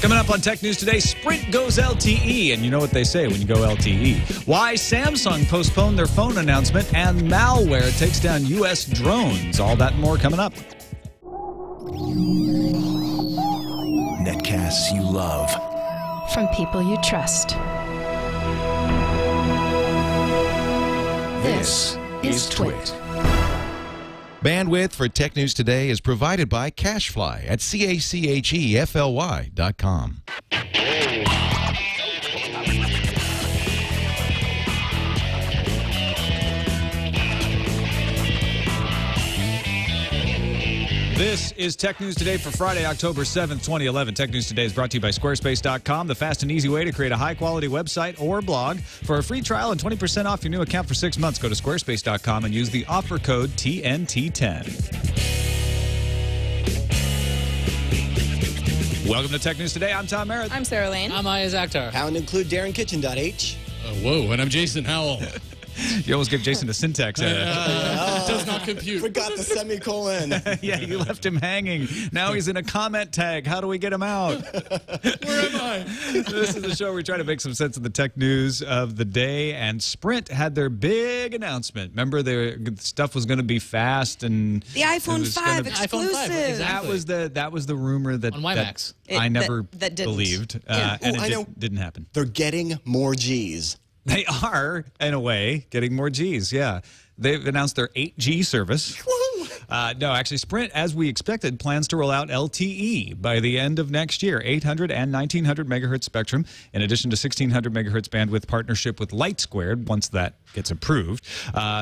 Coming up on Tech News today, Sprint goes LTE, and you know what they say when you go LTE. Why Samsung postponed their phone announcement, and malware takes down U.S. drones. All that and more coming up. Netcasts you love. From people you trust. This is TWiT. Bandwidth for Tech News Today is provided by Cachefly at CACHEFLY.com. This is Tech News Today for Friday, October 7th, 2011. Tech News Today is brought to you by Squarespace.com, the fast and easy way to create a high-quality website or blog. For a free trial and 20% off your new account for 6 months, go to Squarespace.com and use the offer code TNT10. Welcome to Tech News Today. I'm Tom Merritt. I'm Sarah Lane. I'm Iyaz Akhtar. Pound include Darren Kitchen.h. Whoa, and I'm Jason Howell. You almost gave Jason a syntax edit. Does not compute. Forgot the semicolon. Yeah, you left him hanging. Now he's in a comment tag. How do we get him out? Where am I? This is the show where we try to make some sense of the tech news of the day. And Sprint had their big announcement. Remember, their stuff was going to be fast and The iPhone 5 exclusive. iPhone 5, exactly. That was the rumor that on WiMAX. I never that didn't. believed, Yeah. and I know. it didn't happen. They're getting more G's. They are, in a way, getting more Gs, yeah. They've announced their 8G service. No, actually, Sprint, as we expected, plans to roll out LTE by the end of next year. 800 and 1900 megahertz spectrum, in addition to 1600 megahertz bandwidth partnership with LightSquared, once that gets approved.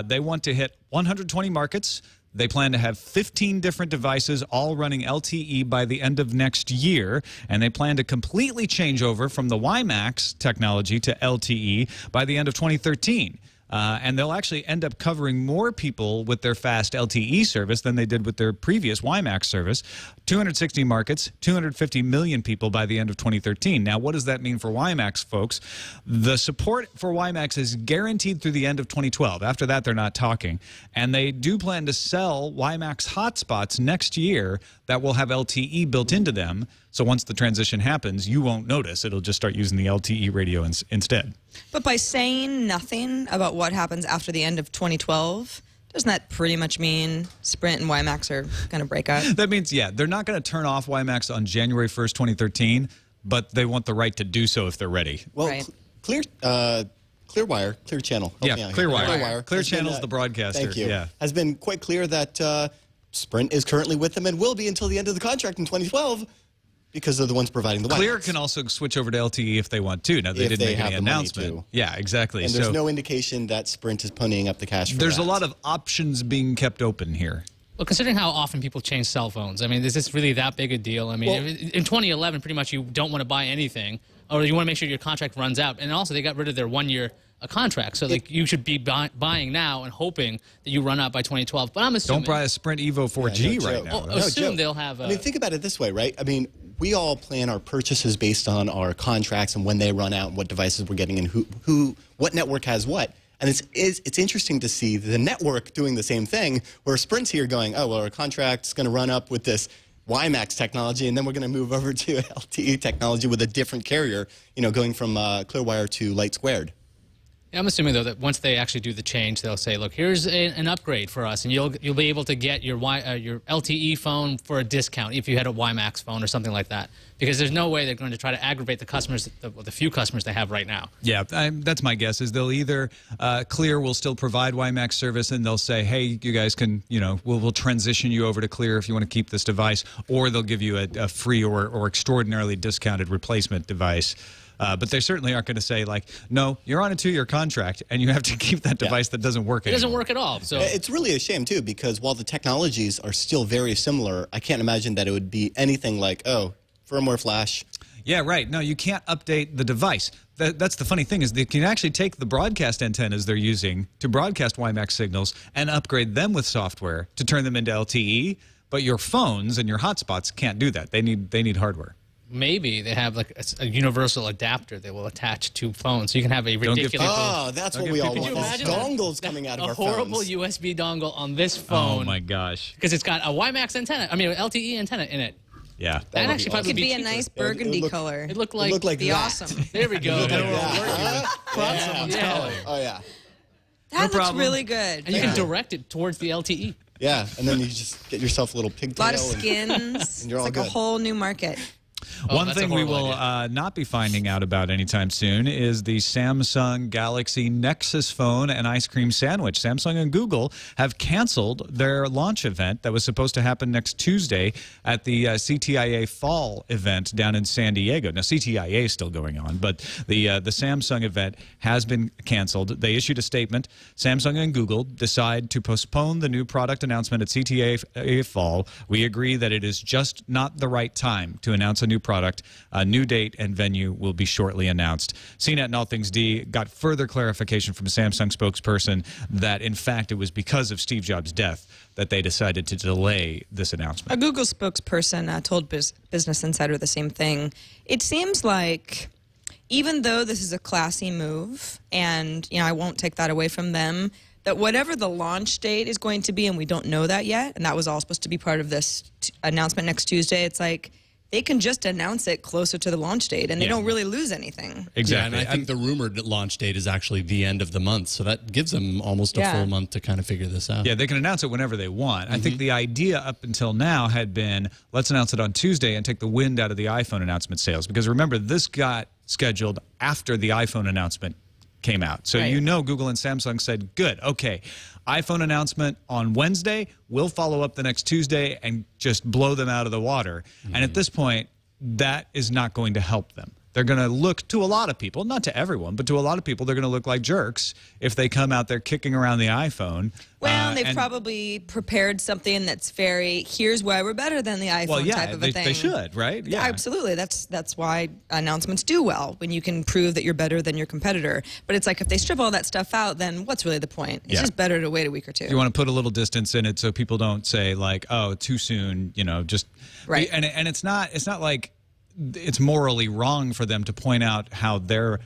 They want to hit 120 markets. They plan to have 15 different devices all running LTE by the end of next year, and they plan to completely change over from the WiMAX technology to LTE by the end of 2013. And they'll actually end up covering more people with their fast LTE service than they did with their previous WiMAX service. 260 markets, 250 million people by the end of 2013. Now, what does that mean for WiMAX, folks? The support for WiMAX is guaranteed through the end of 2012. After that, they're not talking. And they do plan to sell WiMAX hotspots next year that will have LTE built into them. So once the transition happens, you won't notice. It'll just start using the LTE radio instead. But by saying nothing about what happens after the end of 2012, doesn't that pretty much mean Sprint and WiMAX are going to break up? That means, yeah, they're not going to turn off WiMAX on January 1st, 2013, but they want the right to do so if they're ready. Well, Right. Clearwire, Clear Channel. Yeah, Clearwire. Clear has been, Channel's the broadcaster. Thank you. Yeah. Has been quite clear that Sprint is currently with them and will be until the end of the contract in 2012 because they're the ones providing the WiMAX. Clear can also switch over to LTE if they want to. Now, they didn't make any announcement. Yeah, exactly. And there's no indication that Sprint is ponying up the cash for There's that. a lot of options being kept open here. Well, considering how often people change cell phones, I mean, is this really that big a deal? I mean, Well, in 2011, pretty much you don't want to buy anything, or you want to make sure your contract runs out. And also, they got rid of their one-year contract, so like you should be buying now and hoping that you run out by 2012. But I'm assuming Don't buy a Sprint Evo 4G no right joke. now. Well, though. assume they'll have. I mean, think about it this way, right? I mean, we all plan our purchases based on our contracts and when they run out and what devices we're getting and what network has what. And it's interesting to see the network doing the same thing, where Sprint's here going, oh, well, our contract's going to run up with this WiMAX technology, and then we're going to move over to LTE technology with a different carrier, you know, going from Clearwire to LightSquared. Yeah, I'm assuming, though, that once they actually do the change, they'll say, look, here's an upgrade for us, and you'll be able to get your LTE phone for a discount if you had a WiMAX phone or something like that. Because there's no way they're going to try to aggravate the customers, the few customers they have right now. Yeah, that's my guess, is they'll either, Clear will still provide WiMAX service, and they'll say, hey, you guys can, you know, we'll transition you over to Clear if you want to keep this device, or they'll give you a free or extraordinarily discounted replacement device. But they certainly aren't going to say, like, no, you're on a 2-year contract, and you have to keep that device that doesn't work anymore. It doesn't work at all. So it's really a shame, too, because while the technologies are still very similar, I can't imagine that it would be anything like, oh, firmware flash. Yeah, right. No, you can't update the device. That's the funny thing, is they can actually take the broadcast antennas they're using to broadcast WiMAX signals and upgrade them with software to turn them into LTE, but your phones and your hotspots can't do that. They need hardware. maybe they have like a universal adapter they will attach to phones, so you can have a ridiculous. Oh, that's what we all want. Dongles coming out of our phones. A horrible USB dongle on this phone. Oh my gosh! Because it's got a WiMAX antenna. I mean, an LTE antenna in it. Yeah. That actually It probably could be be a cheaper. nice burgundy color. It looked like, be that. awesome. There we go. Someone's calling. Oh, yeah. That looks problem. really good. And you can direct it towards the LTE. Yeah, and then you just get yourself a little A pigtail. lot of skins. and you're all it's like good. a whole new market. One that's a thing we horrible will not be finding out about anytime soon is the Samsung Galaxy Nexus phone and ice cream sandwich. Samsung and Google have canceled their launch event that was supposed to happen next Tuesday at the CTIA Fall event down in San Diego. Now, CTIA is still going on, but the Samsung event has been canceled. They issued a statement. Samsung and Google decide to postpone the new product announcement at CTIA Fall. We agree that it is just not the right time to announce a new product. A new date and venue will be shortly announced. CNET and All Things D got further clarification from a Samsung spokesperson that, in fact, it was because of Steve Jobs' death that they decided to delay this announcement. A Google spokesperson told Business Insider the same thing. It seems like even though this is a classy move, and I won't take that away from them, that whatever the launch date is going to be, and we don't know that yet, and that was all supposed to be part of this announcement next Tuesday, it's like they can just announce it closer to the launch date, and they don't really lose anything. Exactly. Yeah, and I think the rumored launch date is actually the end of the month, so that gives them almost a full month to kind of figure this out. Yeah, they can announce it whenever they want. I think the idea up until now had been, let's announce it on Tuesday and take the wind out of the iPhone announcement sales. Because remember, this got scheduled after the iPhone announcement came out. So Google and Samsung said, good, okay, iPhone announcement on Wednesday, we'll follow up the next Tuesday and just blow them out of the water. And at this point, that is not going to help them. They're going to look, to a lot of people, not to everyone, but to a lot of people, they're going to look like jerks if they come out there kicking around the iPhone. Well, they've probably prepared something that's very, here's why we're better than the iPhone type of a thing. They should, right? Yeah, absolutely. That's why announcements do well, when you can prove that you're better than your competitor. But it's like, if they strip all that stuff out, then what's really the point? It's just better to wait a week or two. You want to put a little distance in it so people don't say like, oh, too soon, just right. And it's not like it's morally wrong for them to point out how their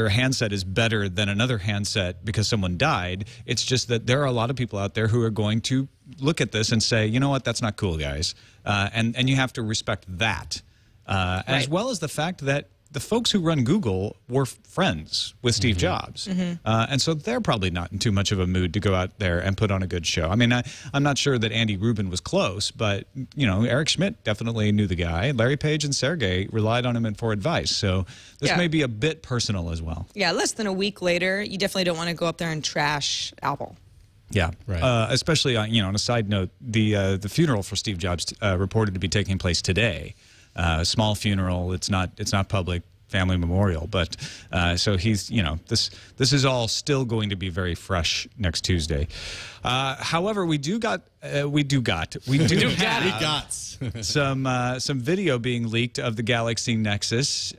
handset is better than another handset because someone died. It's just that there are a lot of people out there who are going to look at this and say, you know what, that's not cool, guys. And you have to respect that, as well as the fact that the folks who run Google were friends with Steve Jobs. And so they're probably not in too much of a mood to go out there and put on a good show. I mean, I'm not sure that Andy Rubin was close, but, Eric Schmidt definitely knew the guy. Larry Page and Sergey relied on him for advice. So this may be a bit personal as well. Yeah, less than a week later, you definitely don't want to go up there and trash Apple. Yeah, right. Especially on a side note, the funeral for Steve Jobs reported to be taking place today. Small funeral. It's not public, family memorial, but so he's this is all still going to be very fresh next Tuesday. However, we got some video being leaked of the Galaxy Nexus.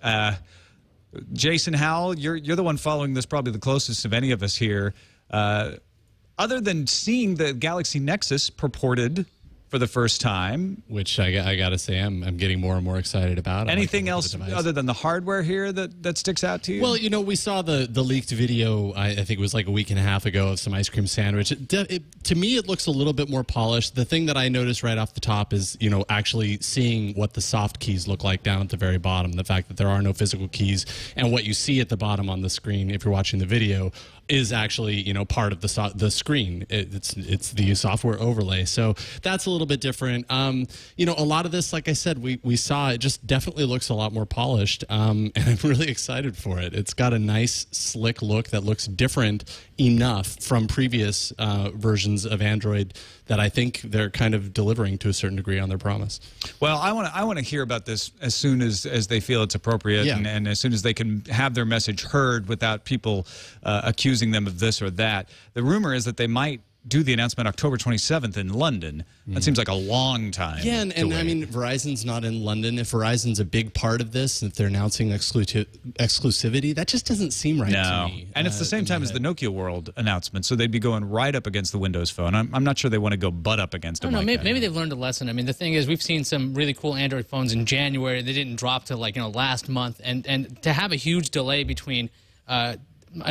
Jason Howell, you're the one following this probably the closest of any of us here. Other than seeing the Galaxy Nexus purported for the first time, which I gotta say I'm getting more and more excited about. Anything else other than the hardware here that sticks out to you? Well, we saw the leaked video. I think it was like a week and a half ago of some ice cream sandwich. To me, it looks a little bit more polished. The thing that I noticed right off the top is actually seeing what the soft keys look like down at the very bottom. The fact that there are no physical keys, and what you see at the bottom on the screen if you're watching the video is actually part of the screen. It's the software overlay. So that's a little bit different. A lot of this, like I said, we saw, it just definitely looks a lot more polished, and I'm really excited for it. It's got a nice slick look that looks different enough from previous versions of Android that I think they're kind of delivering to a certain degree on their promise. Well, I want to hear about this as soon as they feel it's appropriate, and as soon as they can have their message heard without people accusing them of this or that. The rumor is that they might do the announcement October 27th in London. That seems like a long time. Yeah, and I mean, Verizon's not in London. If Verizon's a big part of this, if they're announcing exclusivity, that just doesn't seem right to me. And it's the same time as the Nokia World announcement, so they'd be going right up against the Windows Phone. I'm not sure they want to go butt up against them. Maybe they've learned a lesson. I mean, the thing is, we've seen some really cool Android phones in January. They didn't drop to last month, and to have a huge delay between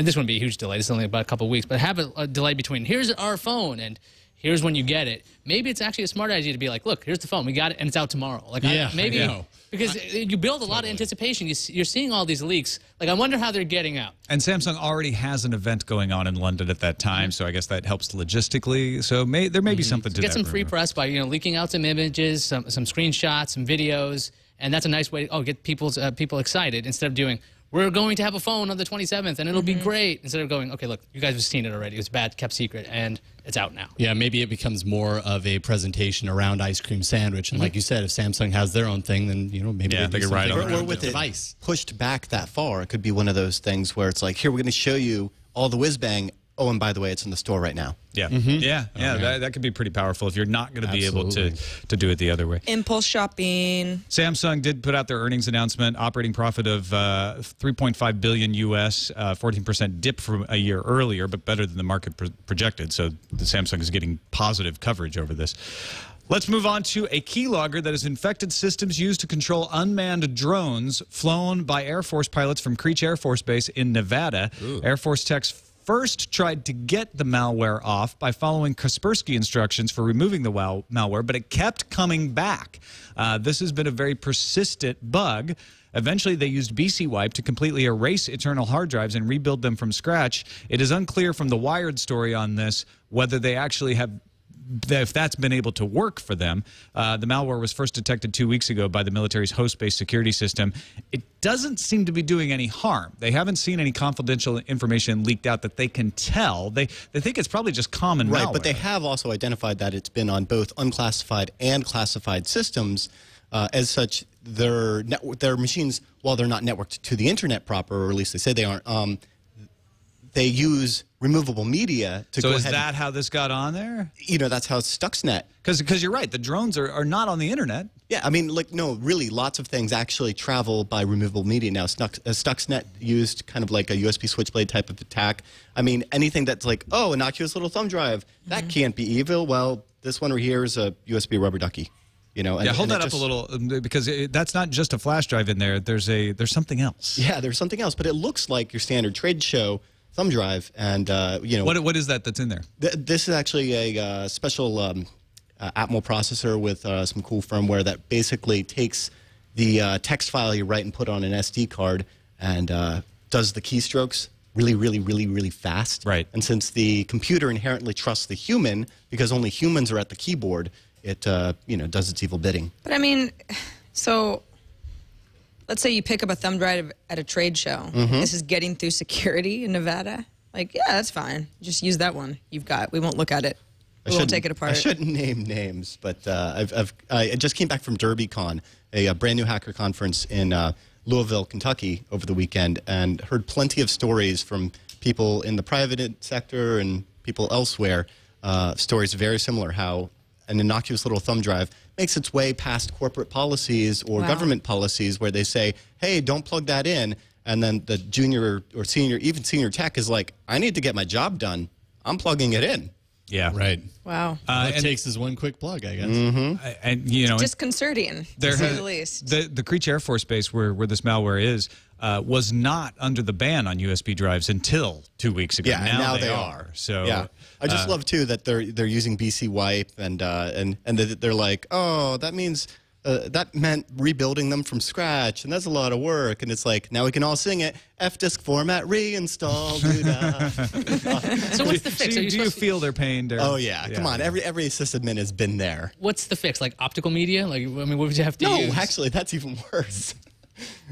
this wouldn't be a huge delay. This is only about a couple of weeks, but have a delay between here's our phone and here's when you get it. Maybe it's actually a smart idea to be like, look, here's the phone. We got it, and it's out tomorrow. Like, because you build a lot of anticipation. You're seeing all these leaks. Like, I wonder how they're getting out. And Samsung already has an event going on in London at that time, so I guess that helps logistically. So there may be something to get that some free press by leaking out some images, some screenshots, some videos, and that's a nice way to get people excited instead of doing, we're going to have a phone on the 27th and it'll be great. Instead of going, okay, look, you guys have seen it already. It was bad, kept secret, and it's out now. Yeah, maybe it becomes more of a presentation around ice cream sandwich. And like you said, if Samsung has their own thing, then maybe they could ride on or with the device pushed back that far. It could be one of those things where it's like, here, we're going to show you all the whiz bang. Oh, and by the way, it's in the store right now. Yeah, that could be pretty powerful if you're not going to be able to do it the other way. Impulse shopping. Samsung did put out their earnings announcement, operating profit of $3.5 billion US, 14% dip from a year earlier, but better than the market projected. So the Samsung is getting positive coverage over this. Let's move on to a keylogger that has infected systems used to control unmanned drones flown by Air Force pilots from Creech Air Force Base in Nevada. Ooh. Air Force techs first tried to get the malware off by following Kaspersky instructions for removing the malware, but it kept coming back. This has been a very persistent bug. Eventually, they used BC Wipe to completely erase internal hard drives and rebuild them from scratch. It is unclear from the Wired story on this whether they actually have, if that's been able to work for them. The malware was first detected 2 weeks ago by the military's host-based security system. It doesn't seem to be doing any harm. They haven't seen any confidential information leaked out that they can tell. They think it's probably just common malware. Right, but they have also identified that it's been on both unclassified and classified systems. As such, their machines, while they're not networked to the internet proper, or at least they say they aren't, they use removable media to go ahead. So is that how this got on there? That's how Stuxnet. Because you're right, the drones are not on the internet. Yeah, I mean, no, really, lots of things actually travel by removable media now. Stuxnet used kind of like a USB switchblade type of attack. I mean, anything that's like, oh, innocuous little thumb drive, that can't be evil. Well, this one right here is a USB rubber ducky. Hold that up a little, because that's not just a flash drive in there. There's something else. Yeah, there's something else, but it looks like your standard trade show thumb drive, and what is that's in there? This is actually a special Atmel processor with some cool firmware that basically takes the text file you write and put on an SD card and does the keystrokes really, really, really, really fast. Right. And since the computer inherently trusts the human, because only humans are at the keyboard, it does its evil bidding. But I mean, so let's say you pick up a thumb drive at a trade show. This is getting through security in Nevada. Like, yeah, that's fine. Just use that one you've got. We won't look at it. We won't take it apart. I shouldn't name names, but I just came back from DerbyCon, a brand new hacker conference in Louisville, Kentucky over the weekend, and heard plenty of stories from people in the private sector and people elsewhere, stories very similar, how an innocuous little thumb drive makes its way past corporate policies or government policies where they say, hey, don't plug that in. And then the junior or senior, even senior tech is like, I need to get my job done. I'm plugging it in. Yeah. Right. Wow. All it takes is one quick plug, I guess. And it's disconcerting, to say the least. The Creech Air Force Base, where this malware is, was not under the ban on USB drives until 2 weeks ago. Yeah, now they are. So yeah, I just love too that they're using BC Wipe and they're like, oh, that means. That meant rebuilding them from scratch, and that's a lot of work. And it's like, now we can all sing it. F-disk format reinstall. So what's the fix? Do you feel their pain, Darren? Oh yeah, come on. Every sysadmin has been there. What's the fix? Like optical media? Like, I mean, what would you have to use? No, actually, that's even worse.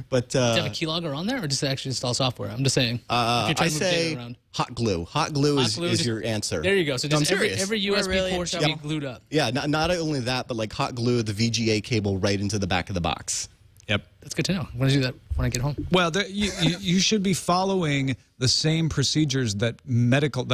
But do you have a keylogger on there, or just actually install software? I'm just saying. I say hot glue. Hot glue is your answer. There you go. So just every USB really port should be glued up. Yeah, not only that, but like hot glue the VGA cable right into the back of the box. Yep. That's good to know. I'm going to do that when I get home. Well, you should be following the same procedures that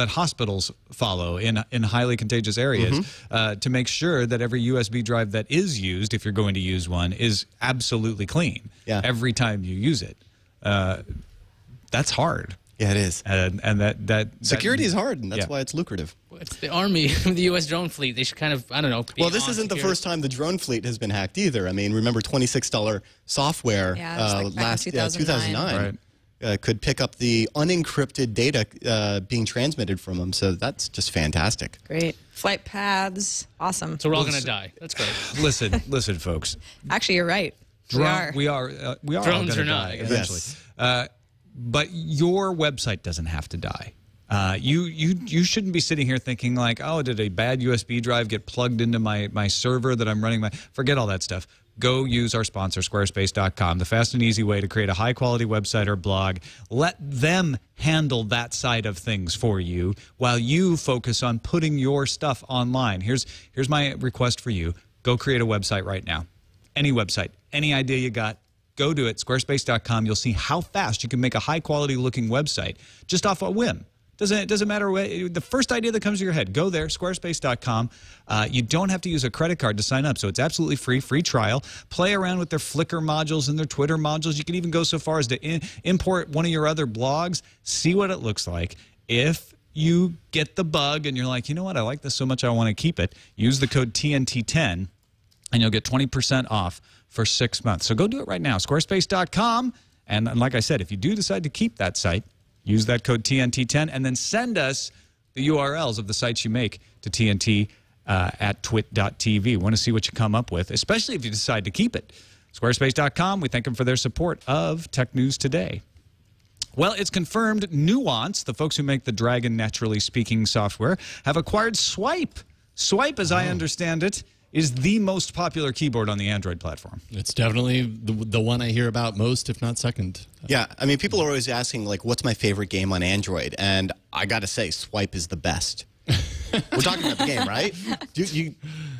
hospitals follow in highly contagious areas to make sure that every USB drive that is used, if you're going to use one, is absolutely clean every time you use it. That's hard. Yeah, it is. And that security is hard, and that's why it's lucrative. It's the Army, the U.S. drone fleet. They should kind of, I don't know. Well, this isn't the first time the drone fleet has been hacked either. I mean, remember $26 software like last 2009. Right. could pick up the unencrypted data being transmitted from them. So that's just fantastic. Great. Flight paths. Awesome. So we're all going to die. That's great. Listen, folks. Actually, you're right. We are all going to die eventually. Yes. But your website doesn't have to die. You shouldn't be sitting here thinking like, oh, did a bad USB drive get plugged into my server that I'm running Forget all that stuff. Go use our sponsor, Squarespace.com, the fast and easy way to create a high-quality website or blog. Let them handle that side of things for you while you focus on putting your stuff online. Here's my request for you. Go create a website right now. Any website, any idea you got, go do it. Squarespace.com. You'll see how fast you can make a high-quality looking website just off a whim. It doesn't matter the first idea that comes to your head. Go there, squarespace.com. You don't have to use a credit card to sign up, so it's absolutely free trial. Play around with their Flickr modules and their Twitter modules. You can even go so far as to import one of your other blogs. See what it looks like. If you get the bug and you're like, you know what, I like this so much I want to keep it, use the code TNT10 and you'll get 20% off for 6 months. So go do it right now, squarespace.com. And like I said, if you do decide to keep that site, use that code TNT10 and then send us the URLs of the sites you make to TNT at twit.tv. Want to see what you come up with, especially if you decide to keep it. Squarespace.com, we thank them for their support of Tech News Today. Well, it's confirmed Nuance, the folks who make the Dragon Naturally Speaking software, have acquired Swipe. Swipe, as I understand it, is the most popular keyboard on the Android platform. It's definitely the one I hear about most, if not second. Yeah, I mean, people are always asking, like, what's my favorite game on Android? And I got to say, Swipe is the best. We're talking about the game, right?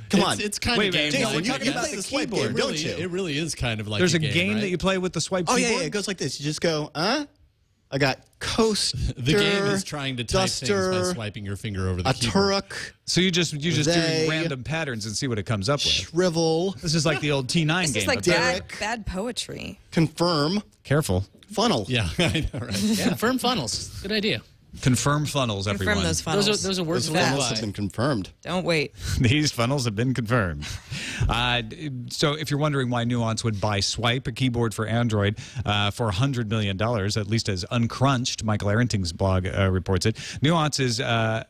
Come on. It's kind of game. Jason, you play the Swipe game, don't you? It really is kind of like There's a game right? that you play with the Swipe Oh, keyboard? yeah, it goes like this. You just go, I got Coaster, the game is trying to type Duster, things by swiping your finger over the keyboard. Turk, So you just do random patterns and see what it comes up with. Shrivel, This is like the old T9 This game. is like Derek. bad poetry. Confirm, Careful. Funnel. Yeah, I know, right? Confirm funnels. Good idea. Confirm funnels, everyone. Confirm those funnels. Those are words Those to live funnels by. have been confirmed. Don't wait. These funnels have been confirmed. So if you're wondering why Nuance would buy Swipe, a keyboard for Android, for $100 million, at least as Uncrunched, Michael Arrington's blog reports it, Nuance is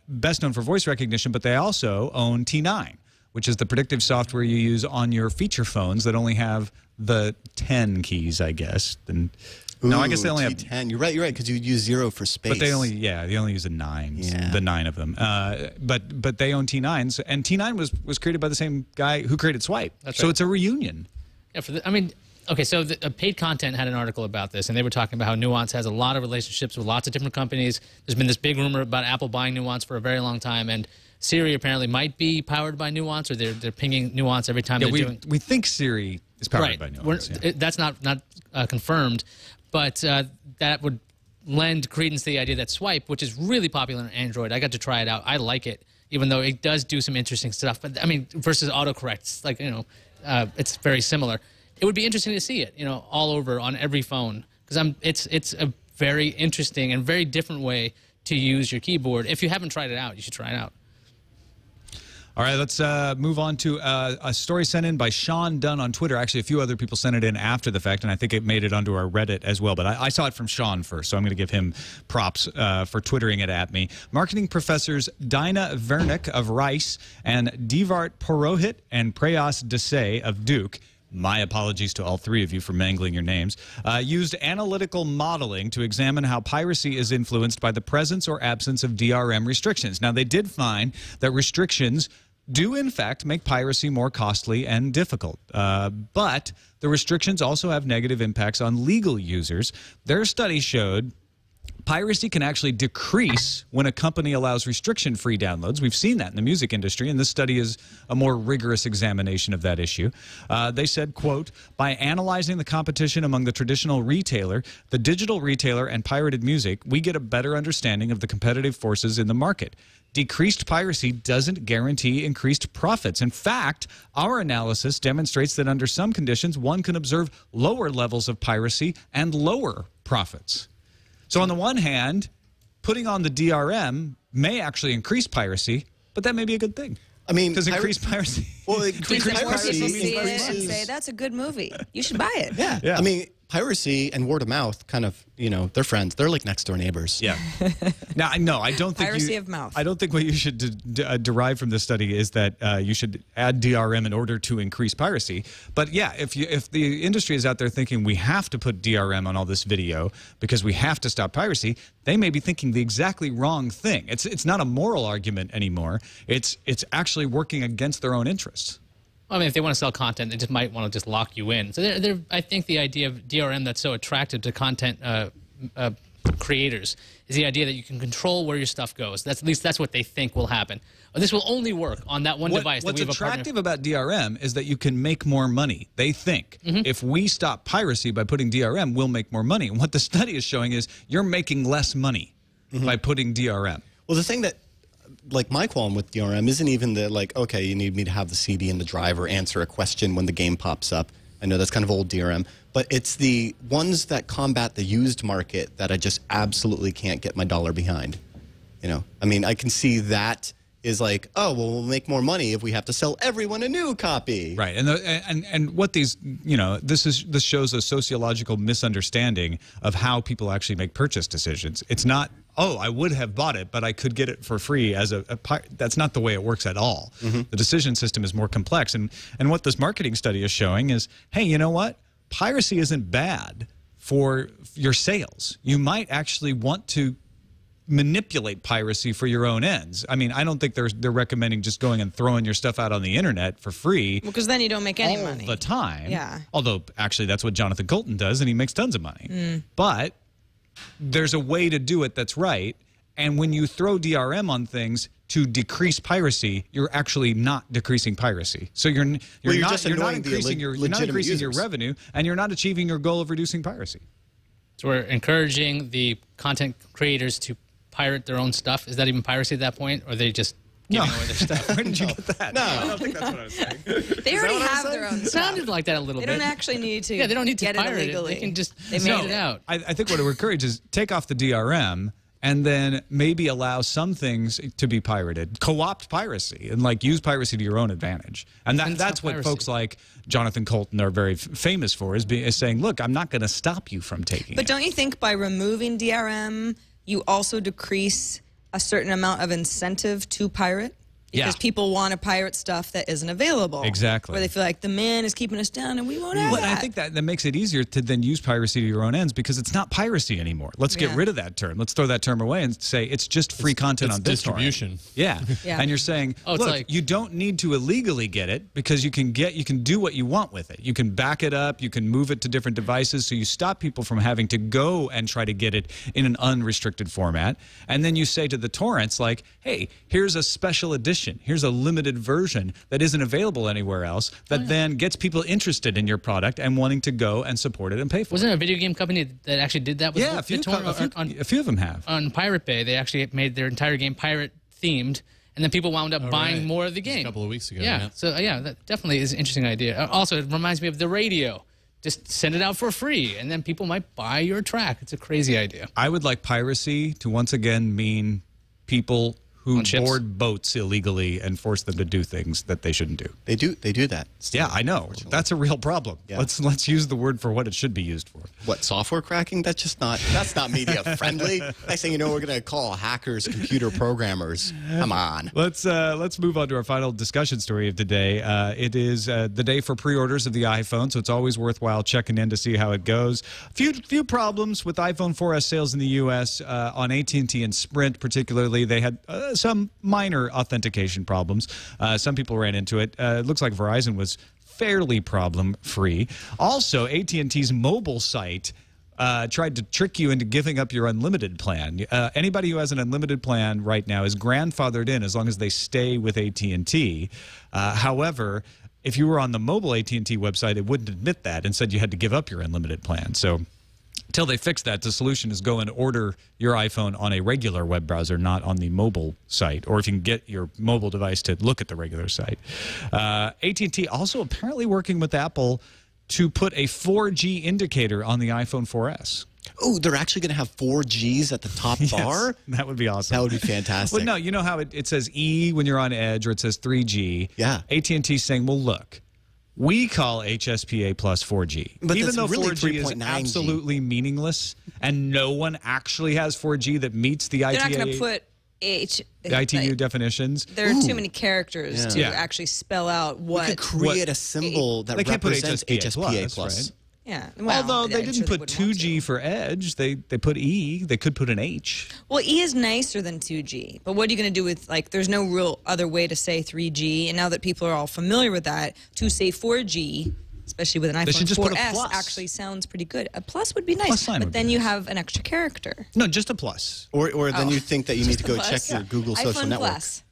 best known for voice recognition, but they also own T9, which is the predictive software you use on your feature phones that only have the 10 keys, I guess. No, I guess they only have 10. You're right, because you use 0 for space. But they only use the 9s, Yeah. the 9 of them. But they own T9s, and T9 was created by the same guy who created Swipe. That's so right. it's a reunion. Yeah, okay, so Paid Content had an article about this, and they were talking about how Nuance has a lot of relationships with lots of different companies. There's been this big rumor about Apple buying Nuance for a very long time, and Siri apparently might be powered by Nuance, or they're pinging Nuance every time they're doing. We think Siri is powered by Nuance. That's not confirmed, but that would lend credence to the idea that Swipe, which is really popular on Android, I got to try it out. I like it, even though it does do some interesting stuff. But I mean, versus autocorrect, it's like, it's very similar. It would be interesting to see it, all over on every phone, because it's a very interesting and very different way to use your keyboard. If you haven't tried it out, you should try it out. All right, let's move on to a story sent in by Sean Dunn on Twitter. Actually, a few other people sent it in after the fact, and I think it made it onto our Reddit as well. But I saw it from Sean first, so I'm going to give him props for twittering it at me. Marketing professors Dinah Vernick of Rice and Devart Purohit and Prayas Desai of Duke, my apologies to all three of you for mangling your names, used analytical modeling to examine how piracy is influenced by the presence or absence of DRM restrictions. Now, they did find that restrictions do, in fact, make piracy more costly and difficult. But the restrictions also have negative impacts on legal users. Their study showed piracy can actually decrease when a company allows restriction-free downloads. We've seen that in the music industry, and this study is a more rigorous examination of that issue. They said, quote, by analyzing the competition among the traditional retailer, the digital retailer, and pirated music, we get a better understanding of the competitive forces in the market. Decreased piracy doesn't guarantee increased profits. In fact, our analysis demonstrates that under some conditions, one can observe lower levels of piracy and lower profits. So on the one hand, putting on the DRM may actually increase piracy, but that may be a good thing. I mean, because increased piracy. Well, increased More people piracy see it and increases. say, that's a good movie. You should buy it. Yeah. Yeah. I mean, piracy and word of mouth kind of, you know, they're friends. They're like next door neighbors. Yeah. Now, no, I don't think Piracy of mouth. I don't think what you should derive from this study is that you should add DRM in order to increase piracy. But yeah, if the industry is out there thinking we have to put DRM on all this video because we have to stop piracy, they may be thinking the exactly wrong thing. It's not a moral argument anymore. It's actually working against their own interests. I mean, if they want to sell content, they just might want to just lock you in. So I think the idea of DRM that's so attractive to content creators is the idea that you can control where your stuff goes. At least that's what they think will happen. This will only work on that one device. What's attractive about DRM is that you can make more money. They think if we stop piracy by putting DRM, we'll make more money. And what the study is showing is you're making less money by putting DRM. Well, the thing that, like, my qualm with DRM isn't even the, like, okay, you need me to have the CD in the driver answer a question when the game pops up. I know that's kind of old DRM. But it's the ones that combat the used market that I just absolutely can't get my dollar behind. You know, I mean, I can see that is like, oh, well, we'll make more money if we have to sell everyone a new copy. Right, and what these, you know, this shows a sociological misunderstanding of how people actually make purchase decisions. It's not, oh, I would have bought it, but I could get it for free as that's not the way it works at all. The decision system is more complex, and what this marketing study is showing is, hey, you know what? Piracy isn't bad for your sales. You might actually want to manipulate piracy for your own ends. I mean, I don't think they're recommending just going and throwing your stuff out on the internet for free. Well, because then you don't make any money all the time. Yeah. Although, actually, that's what Jonathan Coulton does, and he makes tons of money. But there's a way to do it that's right. And when you throw DRM on things to decrease piracy, you're actually not decreasing piracy. So you're not increasing your revenue, and you're not achieving your goal of reducing piracy. So we're encouraging the content creators to pirate their own stuff. Is that even piracy at that point, or are they just giving away their stuff? Where did you get that? No, I don't think that's what I was saying. They already have their own It stuff. sounded like that a little They bit. don't actually need to. Yeah, they don't need to get pirate it illegally. They can just They send made it out. I think what it would encourage is take off the DRM and then maybe allow some things to be pirated, co-opt piracy, and like use piracy to your own advantage. And that's what folks like Jonathan Coulton are very famous for, is saying, look, I'm not going to stop you from taking it. But don't you think by removing DRM, you also decrease a certain amount of incentive to pirate? Because people want to pirate stuff that isn't available. Exactly. Where they feel like the man is keeping us down and we won't have that. I think that makes it easier to then use piracy to your own ends, because it's not piracy anymore. Let's get rid of that term. Let's throw that term away and say it's just free content on distribution. Yeah. And you're saying, look, you don't need to illegally get it, because you can do what you want with it. You can back it up, you can move it to different devices, so you stop people from having to go and try to get it in an unrestricted format. And then you say to the torrents, like, hey, here's a special edition. Here's a limited version that isn't available anywhere else that then gets people interested in your product and wanting to go and support it and pay for it. Wasn't there a video game company that actually did that? With a few of them have. On Pirate Bay, they actually made their entire game pirate-themed, and then people wound up buying more of the game. Just a couple of weeks ago. Yeah. So, yeah, that definitely is an interesting idea. Also, it reminds me of the radio. Just send it out for free, and then people might buy your track. It's a crazy idea. I would like piracy to once again mean people who board boats illegally and force them to do things that they shouldn't do. They do that. Yeah, I know. That's a real problem. Yeah. Let's use the word for what it should be used for. What, software cracking? That's not media friendly. Next thing you know, we're going to call hackers computer programmers. Come on. Let's move on to our final discussion story of today. It is the day for pre-orders of the iPhone, so it's always worthwhile checking in to see how it goes. Few problems with iPhone 4S sales in the U.S. On AT&T and Sprint particularly. They had some minor authentication problems. Some people ran into it. It looks like Verizon was fairly problem-free. Also, AT&T's mobile site tried to trick you into giving up your unlimited plan. Anybody who has an unlimited plan right now is grandfathered in as long as they stay with AT&T. However, if you were on the mobile AT&T website, it wouldn't admit that and said you had to give up your unlimited plan. So until they fix that, the solution is go and order your iPhone on a regular web browser, not on the mobile site, or if you can get your mobile device to look at the regular site. AT&T also apparently working with Apple to put a 4G indicator on the iPhone 4S. Oh, they're actually going to have 4 Gs at the top bar? That would be awesome. That would be fantastic. Well, no, you know how it says E when you're on Edge, or it says 3G? Yeah. AT&T's saying, well, look, We call HSPA plus 4G. But even that's though really 4G is 3.9G. absolutely meaningless and no one actually has 4G that meets the They're not going to put ITU definitions. There are too many characters to actually spell out what. We could create a symbol that represents HSPA plus. Right? Yeah. Well, although they didn't put 2G for Edge, they put E. They could put an H. Well, E is nicer than 2G. But what are you going to do with, like, there's no real other way to say 3G. And now that people are all familiar with that, to say 4G, especially with an iPhone 4S, actually sounds pretty good. A plus would be nice, but then you have an extra character. No, just a plus. Or then you think that you need to go check your Google social network. Plus.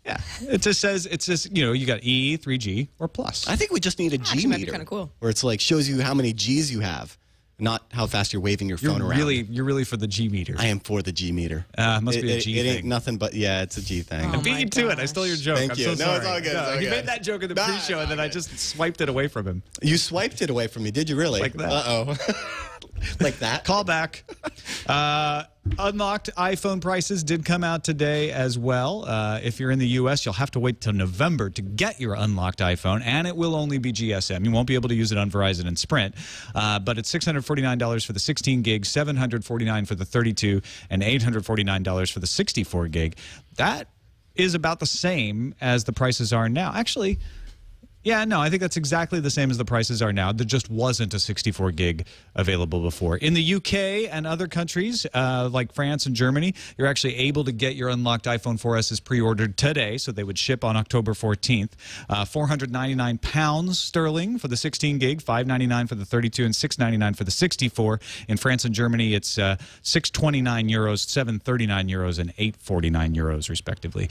Yeah, it just says, you got E, 3G, or plus. I think we just need a G meter. Might be kind of cool. Where it's like shows you how many Gs you have, not how fast you're waving your phone around. You're really for the G meter. I am for the G meter. Must be a G thing. It ain't nothing but, it's a G thing. I beat you to it. I stole your joke. Thank you. I'm so sorry. It's all good. No, it's all he good. made that joke in the pre-show, and then I just swiped it away from him. You swiped it away from me, did you really? Like that. Uh-oh. Like that? Call back. Unlocked iPhone prices did come out today as well. If you're in the U.S., you'll have to wait till November to get your unlocked iPhone, and it will only be GSM. You won't be able to use it on Verizon and Sprint. But it's $649 for the 16 gig, $749 for the 32, and $849 for the 64 gig. That is about the same as the prices are now. Actually, yeah, no, I think that's exactly the same as the prices are now. There just wasn't a 64 gig available before. In the UK and other countries like France and Germany, you're actually able to get your unlocked iPhone 4S pre-ordered today, so they would ship on October 14th. £499 sterling for the 16 gig, $599 for the 32, and $699 for the 64. In France and Germany, it's €629, €739, and €849 respectively.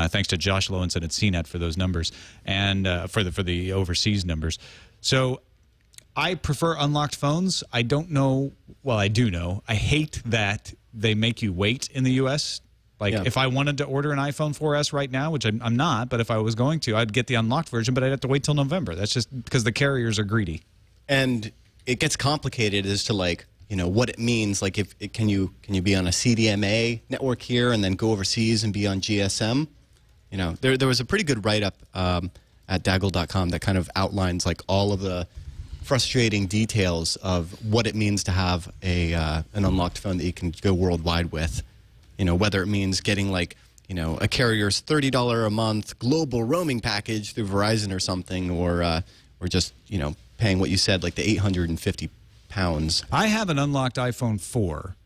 Thanks to Josh Lowenson at CNET for those numbers and for the overseas numbers. So I prefer unlocked phones. I don't know. Well, I do know. I hate that they make you wait in the U.S. Like, if I wanted to order an iPhone 4S right now, which I'm not, but if I was going to, I'd get the unlocked version, but I'd have to wait till November. That's just because the carriers are greedy. And it gets complicated as to, like, what it means. Like, can you be on a CDMA network here and then go overseas and be on GSM? There was a pretty good write-up at Daggle.com that kind of outlines like all of the frustrating details of what it means to have an unlocked phone that you can go worldwide with. Whether it means getting like, a carrier's $30 a month global roaming package through Verizon or something, or just, paying what you said, like the £850. I have an unlocked iPhone 4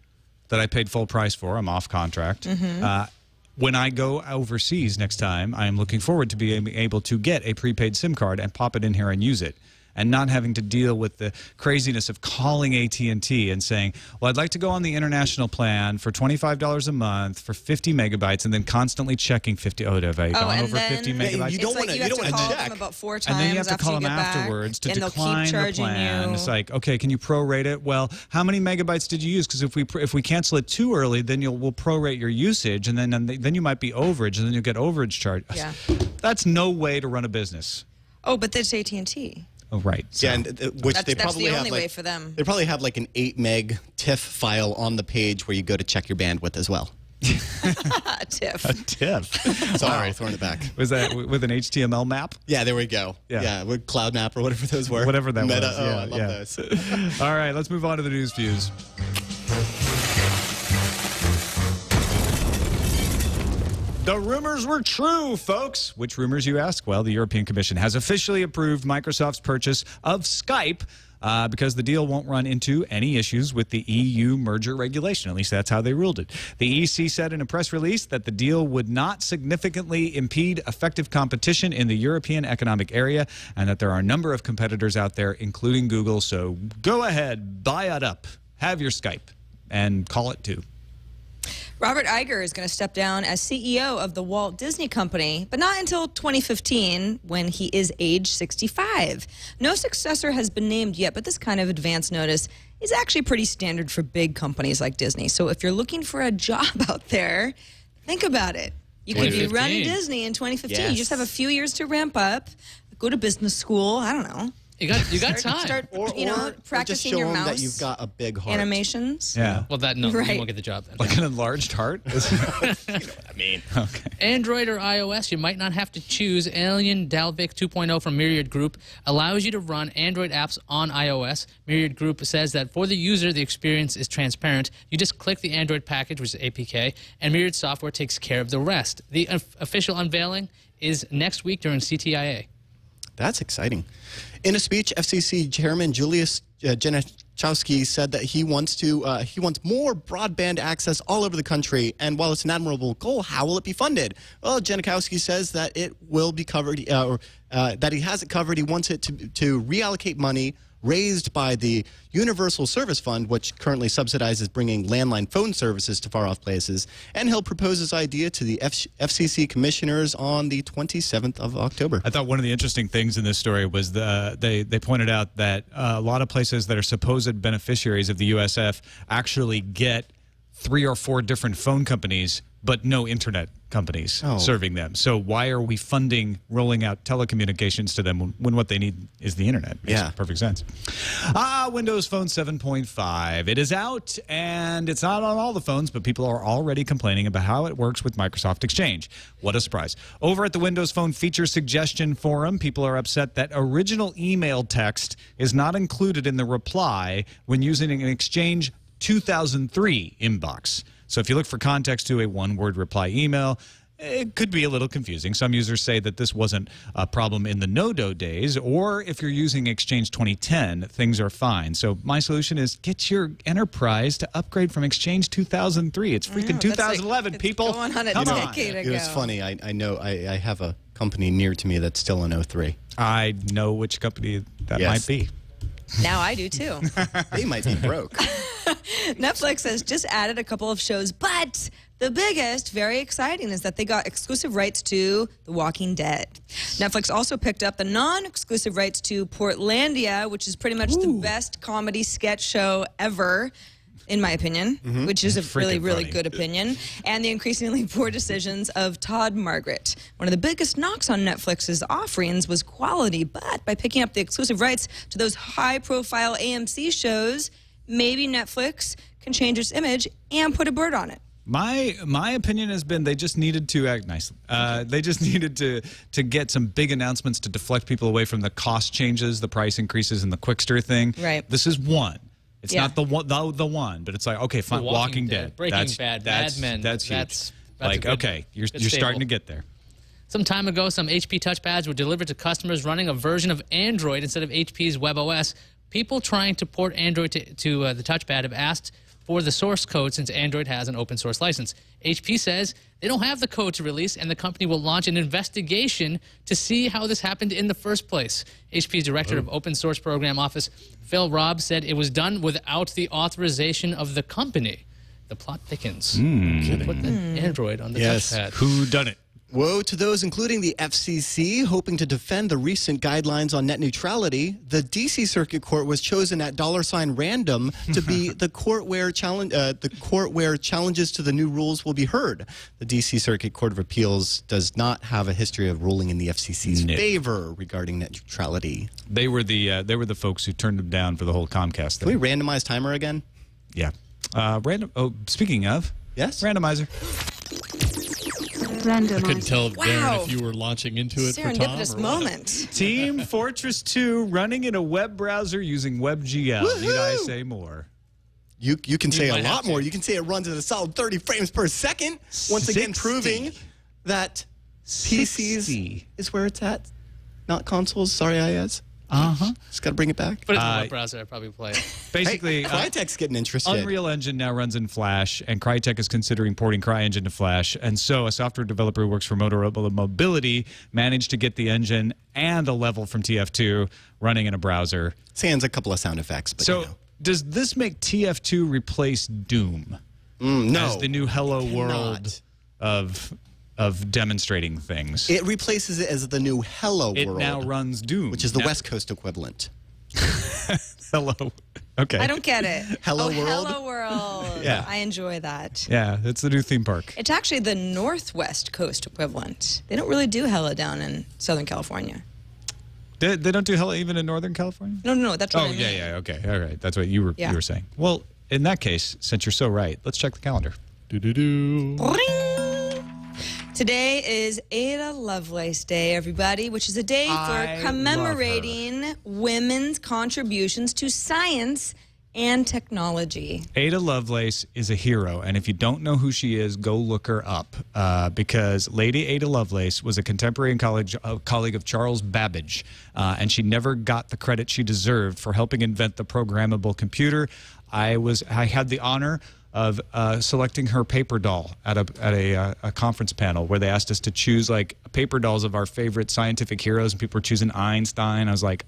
that I paid full price for. I'm off contract. When I go overseas next time, I am looking forward to being able to get a prepaid SIM card and pop it in here and use it, and not having to deal with the craziness of calling AT&T and saying, well, I'd like to go on the international plan for $25 a month for 50 megabytes, and then constantly checking 50. Oh, have I gone over 50 megabytes? You don't want to call check. them about 4 times, and then you have to call after them afterwards to decline the plan. You. It's like, okay, can you prorate it? Well, how many megabytes did you use? Because if we cancel it too early, then we'll prorate your usage, and then you might be overage, and then you'll get overage charge. Yeah. That's no way to run a business. Oh, but that's AT&T. Oh, right. So. Yeah, and which that's they probably the have only way for them. They probably have like an 8 meg TIFF file on the page where you go to check your bandwidth as well. TIFF. A TIFF. Sorry, throwing it back. Was that with an HTML map? Yeah, there we go. Yeah, with Cloud Map or whatever those were. Whatever that Meta. was. Oh, Yeah, I love those. All right, let's move on to the news views. The rumors were true, folks. Which rumors, you ask? Well, the European Commission has officially approved Microsoft's purchase of Skype because the deal won't run into any issues with the EU merger regulation. At least that's how they ruled it. The EC said in a press release that the deal would not significantly impede effective competition in the European Economic Area, and that there are a number of competitors out there, including Google. So go ahead, buy it up, have your Skype, and call it too. Robert Iger is going to step down as CEO of the Walt Disney Company, but not until 2015, when he is age 65. No successor has been named yet, but this kind of advance notice is actually pretty standard for big companies like Disney. So if you're looking for a job out there, think about it. You could be running Disney in 2015. Yes. You just have a few years to ramp up, go to business school, I don't know. You got time. Start, you know, or just practicing show your them mouse that you've got a big heart. animations. Yeah. Well, that no, you Right. won't get the job then. Like an enlarged heart? You know what I mean? Okay. Android or iOS, you might not have to choose. Alien Dalvik 2.0 from Myriad Group allows you to run Android apps on iOS. Myriad Group says that for the user, the experience is transparent. You just click the Android package, which is APK, and Myriad software takes care of the rest. The official unveiling is next week during CTIA. That's exciting. In a speech, FCC Chairman Julius Genachowski said that he wants more broadband access all over the country. And while it's an admirable goal, how will it be funded? Well, Genachowski says that it will be covered, that he has it covered. He wants it to reallocate money raised by the Universal Service Fund, which currently subsidizes bringing landline phone services to far-off places. And he'll propose his idea to the FCC commissioners on the 27th of October. I thought one of the interesting things in this story was they pointed out that a lot of places that are supposed beneficiaries of the USF actually get 3 or 4 different phone companies, but no internet companies serving them. So why are we funding rolling out telecommunications to them when what they need is the internet? Makes perfect sense. Windows Phone 7.5. It is out, and it's not on all the phones, but people are already complaining about how it works with Microsoft Exchange. What a surprise. Over at the Windows Phone Feature Suggestion Forum, people are upset that original email text is not included in the reply when using an Exchange 2003 inbox. So if you look for context to a one-word reply email, it could be a little confusing. Some users say that this wasn't a problem in the no-do days, or if you're using Exchange 2010, things are fine. So my solution is get your enterprise to upgrade from Exchange 2003. It's freaking 2011, people. Going on a Come on. decade ago. It was funny. I know I have a company near to me that's still in 03. I know which company that might be. Now I do too. They might be broke. Netflix has just added a couple of shows, but the biggest, very exciting, is that they got exclusive rights to The Walking Dead. Netflix also picked up the non-exclusive rights to Portlandia, which is pretty much the best comedy sketch show ever, in my opinion, which is a really, really good opinion, and the increasingly poor decisions of Todd Margaret. One of the biggest knocks on Netflix's offerings was quality, but by picking up the exclusive rights to those high-profile AMC shows, maybe Netflix can change its image and put a bird on it. My opinion has been they just needed to act nicely. They just needed to get some big announcements to deflect people away from the cost changes, the price increases, and the Quickster thing. Right. This is one. It's not the one, but it's like, okay, fine, Walking Dead. Breaking Bad, Mad Men. That's huge. That's like, okay, you're starting to get there. Some time ago, some HP TouchPads were delivered to customers running a version of Android instead of HP's WebOS. People trying to port Android to the TouchPad have asked for the source code since Android has an open source license. HP says they don't have the code to release, and the company will launch an investigation to see how this happened in the first place. HP's Director of Open Source Program Office, Phil Robb, said it was done without the authorization of the company. The plot thickens. Put the Android on the touchpad. Who done it? Woe to those, including the FCC, hoping to defend the recent guidelines on net neutrality. The D.C. Circuit Court was chosen at $random to be the court where challenges to the new rules will be heard. The D.C. Circuit Court of Appeals does not have a history of ruling in the FCC's favor regarding net neutrality. They were the folks who turned them down for the whole Comcast thing. Can we randomize timer again? Yeah. Oh, speaking of, randomizer. I couldn't tell, Darren, if you were launching into it for Tom. Serendipitous moment. Team Fortress 2 running in a web browser using WebGL. Need I say more? You can say a might lot have to. more. You can say it runs at a solid 30 frames per second. Once again, 60. proving that PCs is where it's at, not consoles. Sorry, Iyaz. Just got to bring it back. Put it in the web browser, I'd probably play it. Basically, Crytek's getting interested. Unreal Engine now runs in Flash, and Crytek is considering porting CryEngine to Flash. And so a software developer who works for Motorola Mobility managed to get the engine and a level from TF2 running in a browser. Sans a couple of sound effects. But So does this make TF2 replace Doom no. as the new Hello World of demonstrating things? It replaces it as the new Hello It World. now runs Doom. which is the West Coast equivalent. Hello. Okay. I don't get it. Hello World? Hello World. Yeah. I enjoy that. Yeah, it's the new theme park. It's actually the Northwest Coast equivalent. They don't really do Hello down in Southern California. They don't do hell even in Northern California? No, that's what I mean. yeah, okay. All right. That's what you were saying. Well, in that case, since you're so right, let's check the calendar. Ring! Today is Ada Lovelace Day, everybody, which is a day for commemorating women's contributions to science and technology. Ada Lovelace is a hero, and if you don't know who she is, go look her up, because Lady Ada Lovelace was a contemporary and colleague of Charles Babbage, and she never got the credit she deserved for helping invent the programmable computer. I had the honor of selecting her paper doll at a conference panel where they asked us to choose like paper dolls of our favorite scientific heroes, and people were choosing Einstein. I was like,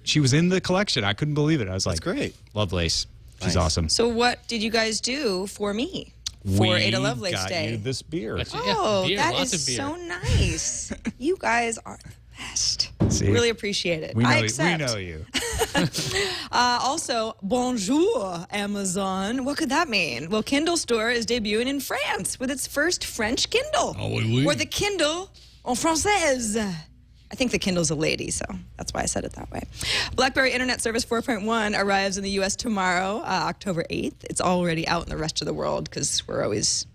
she was in the collection. I couldn't believe it. I was like, that's great. Lovelace. She's awesome. So what did you guys do for me for Ada Lovelace Day? You this beer. Beer, that is so nice. You guys are the best. See? Really appreciate it. We know, I accept. We know you. Also, bonjour, Amazon. What could that mean? Well, Kindle Store is debuting in France with its first French Kindle. Oh, oui. Or the Kindle en française. I think the Kindle's a lady, so that's why I said it that way. BlackBerry Internet Service 4.1 arrives in the U.S. tomorrow, October 8th. It's already out in the rest of the world because we're always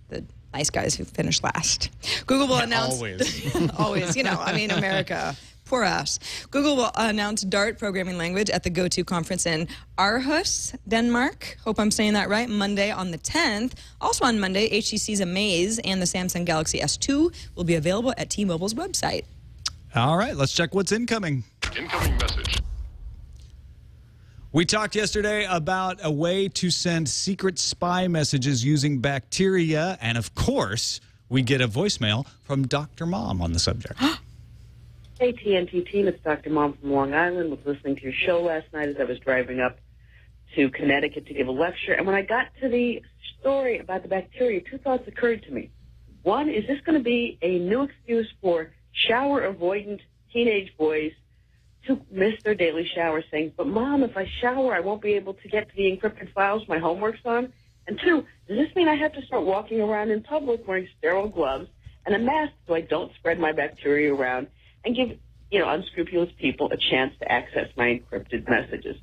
the nice guys who finish last. Google will announce... Always. Always, America. Poor us. Google will announce Dart programming language at the GoTo conference in Aarhus, Denmark. Hope I'm saying that right. Monday on the 10th. Also on Monday, HTC's Amaze and the Samsung Galaxy S2 will be available at T-Mobile's website. All right, let's check what's incoming. Incoming message. We talked yesterday about a way to send secret spy messages using bacteria, and of course, we get a voicemail from Dr. Mom on the subject. Hey, TNT team, it's Dr. Mom from Long Island. Was listening to your show last night as I was driving up to Connecticut to give a lecture, and when I got to the story about the bacteria, two thoughts occurred to me. One, is this going to be a new excuse for shower-avoidant teenage boys to miss their daily shower, saying, but Mom, if I shower, I won't be able to get to the encrypted files my homework's on? And two, does this mean I have to start walking around in public wearing sterile gloves and a mask so I don't spread my bacteria around and give, unscrupulous people a chance to access my encrypted messages?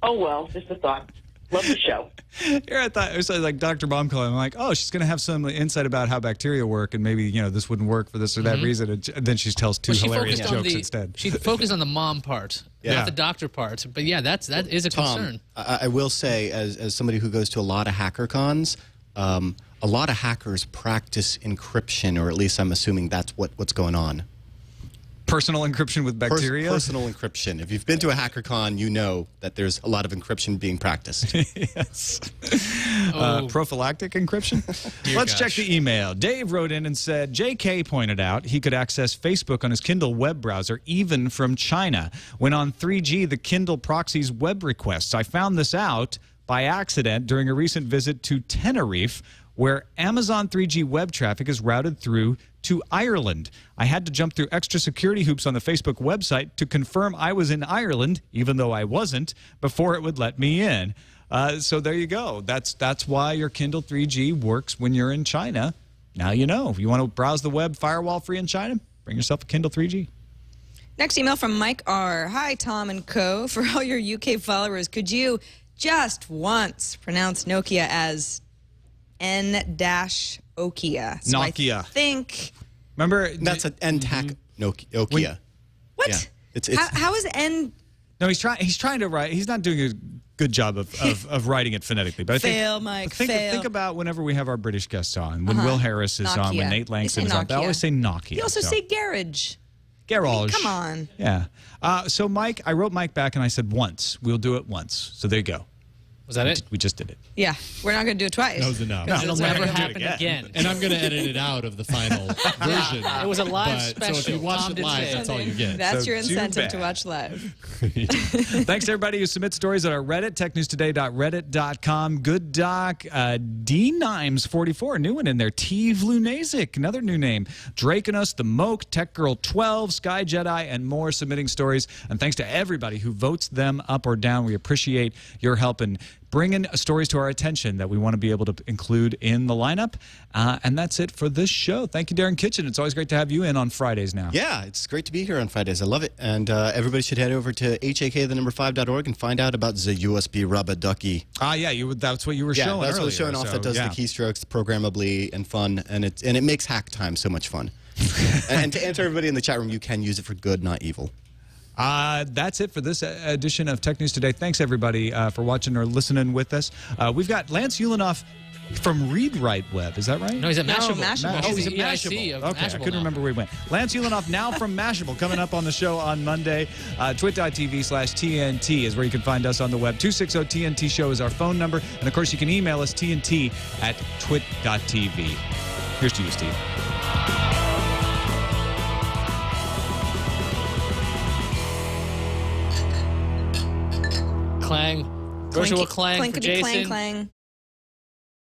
Oh, well, just a thought. Love the show. Here I thought it was like Dr. Bomb calling. I'm like, oh, she's going to have some insight about how bacteria work, and maybe this wouldn't work for this or that reason. And then she tells two hilarious jokes instead. She focused on the mom part, not the doctor part. But yeah, that is a concern. I will say, as somebody who goes to a lot of hacker cons, a lot of hackers practice encryption, or at least I'm assuming that's what's going on. Personal encryption with bacteria? Personal encryption. If you've been to a HackerCon, you know that there's a lot of encryption being practiced. Yes. Prophylactic encryption? Let's check the email. Dave wrote in and said, JK pointed out he could access Facebook on his Kindle web browser even from China. When on 3G, the Kindle proxies web requests. I found this out by accident during a recent visit to Tenerife, where Amazon 3G web traffic is routed through to Ireland. I had to jump through extra security hoops on the Facebook website to confirm I was in Ireland, even though I wasn't, before it would let me in. So there you go. That's why your Kindle 3G works when you're in China. Now you know. If you want to browse the web firewall-free in China, bring yourself a Kindle 3G. Next email from Mike R. Hi, Tom and co. For all your UK followers, could you just once pronounce Nokia as N-Okia? So Nokia. I think... Remember? That's an N-Tac Nokia. What? Yeah. It's how is N... No, he's trying to write. He's not doing a good job of writing it phonetically. But think about whenever we have our British guests on, when Will Harris is on, when Nate Langston is on. They always say Nokia. You also say garage. Garage. Come on. Yeah. So Mike, I wrote Mike back and I said once. We'll do it once. So there you go. Was that it? We just did it. Yeah, we're not going to do it twice. That was enough. No, it'll never happen again. And I'm going to edit it out of the final version. It was a live special. So if you watch it live, that's all you get. That's So your incentive too to watch live. Thanks to everybody who submits stories at our Reddit, technewstoday.reddit.com. Good Doc, D-Nimes44, new one in there. Teve Lunazic, another new name. Draconos, The Moke, Tech Girl 12, Sky Jedi, and more submitting stories. And thanks to everybody who votes them up or down. We appreciate your help in bringing stories to our attention that we want to be able to include in the lineup. And that's it for this show. Thank you, Darren Kitchen. It's always great to have you in on Fridays now. Yeah, it's great to be here on Fridays. I love it. And everybody should head over to hak5.org and find out about the USB rubber ducky. Yeah, that's what you were showing earlier. Yeah, that's what I was showing off. That does the keystrokes programmably and fun, and it makes hack time so much fun. And to answer everybody in the chat room, you can use it for good, not evil. That's it for this edition of Tech News Today. Thanks, everybody, for watching or listening with us. We've got Lance Ulanoff from ReadWrite Web. Is that right? No, he's at Mashable. Mashable. Oh, he's at EIC Mashable. of Okay, I Mashable couldn't now. remember where he went. Lance Ulanoff now from Mashable, coming up on the show on Monday. twit.tv/TNT is where you can find us on the web. 260-TNT show is our phone number. And, of course, you can email us, tnt@twit.tv. Here's to you, Steve. Clang. Virtual clang for Clankety Jason. clang clang.